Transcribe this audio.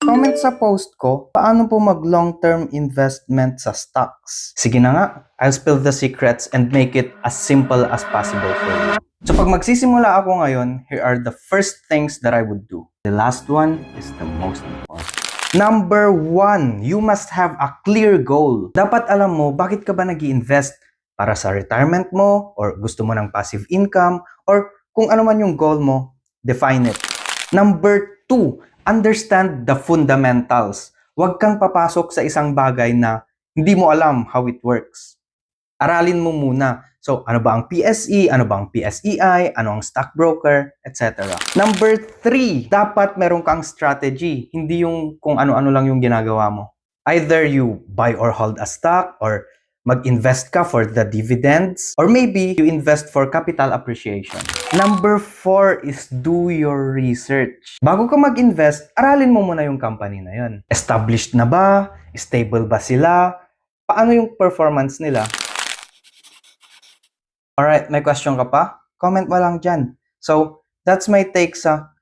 Comment sa post ko, paano po mag long-term investment sa stocks? Sige na nga, I'll spill the secrets and make it as simple as possible for you. So pag magsisimula ako ngayon, here are the first things that I would do. The last one is the most important. Number 1, you must have a clear goal. Dapat alam mo bakit ka ba nag-i-invest, para sa retirement mo, or gusto mo ng passive income, or kung ano man yung goal mo, define it. Number 2, understand the fundamentals. Huwag kang papasok sa isang bagay na hindi mo alam how it works. Aralin mo muna. So, ano ba ang PSE? Ano ba ang PSEI? Ano ang stockbroker? Etc. Number 3, dapat meron kang strategy. Hindi yung kung ano-ano lang yung ginagawa mo. Either you buy or hold a stock, or mag-invest ka for the dividends, or maybe you invest for capital appreciation. Number 4 is do your research. Bago ka mag-invest, aralin mo muna yung company na yun. Established na ba? Stable ba sila? Paano yung performance nila? Alright, may question ka pa? Comment mo lang dyan. So, that's my take sa